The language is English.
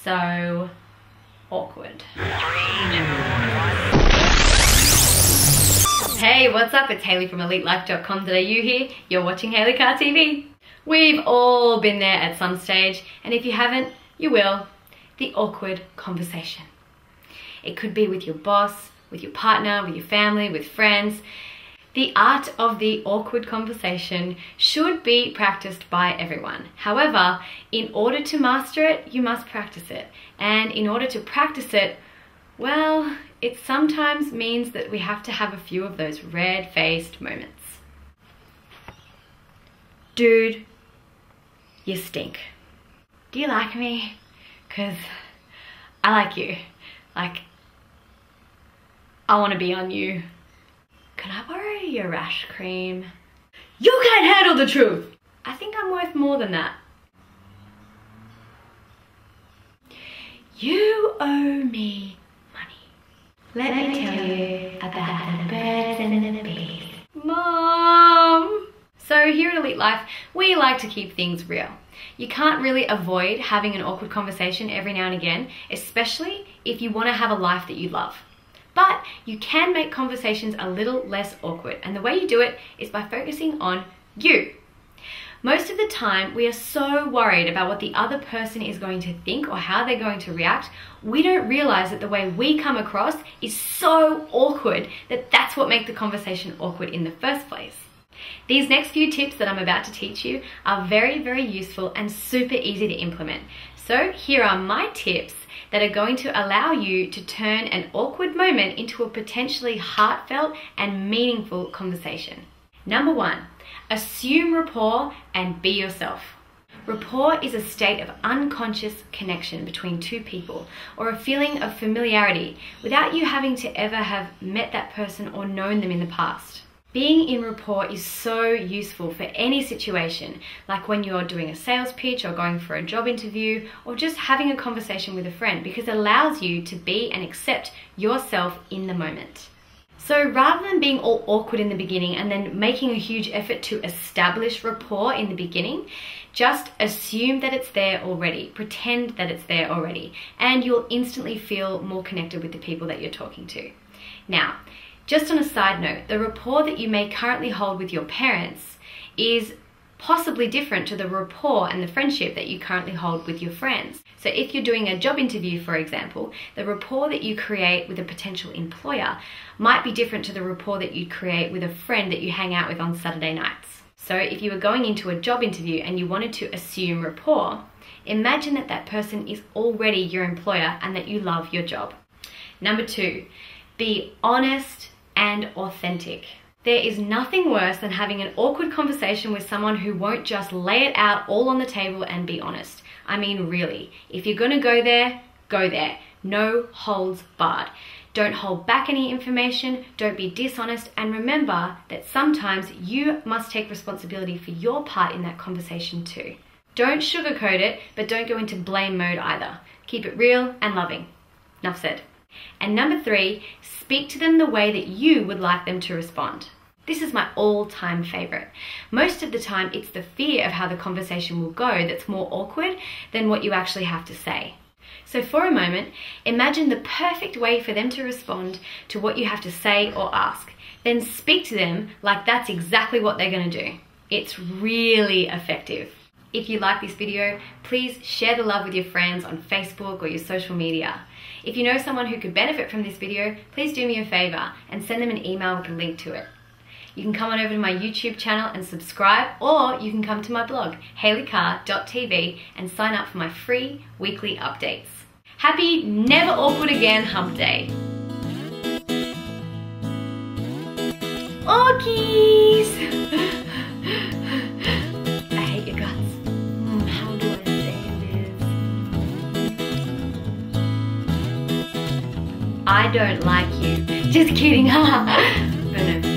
so awkward. Hey, what's up? It's Hayley from EliteLife.com.au here. You're watching Hayley Carr TV. We've all been there at some stage, and if you haven't, you will. The awkward conversation. It could be with your boss, with your partner, with your family, with friends. The art of the awkward conversation should be practiced by everyone. However, in order to master it, you must practice it. And in order to practice it, well, it sometimes means that we have to have a few of those red-faced moments. Dude, you stink. Do you like me? 'Cause I like you. Like, I want to be on you. Can I borrow your rash cream? You can't handle the truth! I think I'm worth more than that. You owe me money. Let me tell you about the birds and the bees. Mom! So here at Elite Life, we like to keep things real. You can't really avoid having an awkward conversation every now and again, especially if you want to have a life that you love. But you can make conversations a little less awkward, and the way you do it is by focusing on you. Most of the time, we are so worried about what the other person is going to think or how they're going to react, we don't realize that the way we come across is so awkward that that's what makes the conversation awkward in the first place. These next few tips that I'm about to teach you are very, very useful and super easy to implement. So here are my tips that are going to allow you to turn an awkward moment into a potentially heartfelt and meaningful conversation. Number 1, assume rapport and be yourself. Rapport is a state of unconscious connection between two people, or a feeling of familiarity without you having to ever have met that person or known them in the past. Being in rapport is so useful for any situation, like when you're doing a sales pitch or going for a job interview or just having a conversation with a friend, because it allows you to be and accept yourself in the moment. So rather than being all awkward in the beginning and then making a huge effort to establish rapport in the beginning, just assume that it's there already. Pretend that it's there already, and you'll instantly feel more connected with the people that you're talking to. Now, just on a side note, the rapport that you may currently hold with your parents is possibly different to the rapport and the friendship that you currently hold with your friends. So if you're doing a job interview, for example, the rapport that you create with a potential employer might be different to the rapport that you create with a friend that you hang out with on Saturday nights. So if you were going into a job interview and you wanted to assume rapport, imagine that that person is already your employer and that you love your job. Number 2, be honest and authentic. There is nothing worse than having an awkward conversation with someone who won't just lay it out all on the table and be honest. I mean, really, if you're gonna go there, go there. No holds barred. Don't hold back any information, don't be dishonest, and remember that sometimes you must take responsibility for your part in that conversation too. Don't sugarcoat it, but don't go into blame mode either. Keep it real and loving. Enough said. And number 3, speak to them the way that you would like them to respond. This is my all-time favorite. Most of the time, it's the fear of how the conversation will go that's more awkward than what you actually have to say. So for a moment, imagine the perfect way for them to respond to what you have to say or ask. Then speak to them like that's exactly what they're going to do. It's really effective. If you like this video, please share the love with your friends on Facebook or your social media. If you know someone who could benefit from this video, please do me a favor and send them an email with a link to it. You can come on over to my YouTube channel and subscribe, or you can come to my blog, hayleycarr.tv, and sign up for my free weekly updates. Happy Never Awkward Again Hump Day. Orkies! I hate your guts. How do I say this? I don't like you. Just kidding, haha.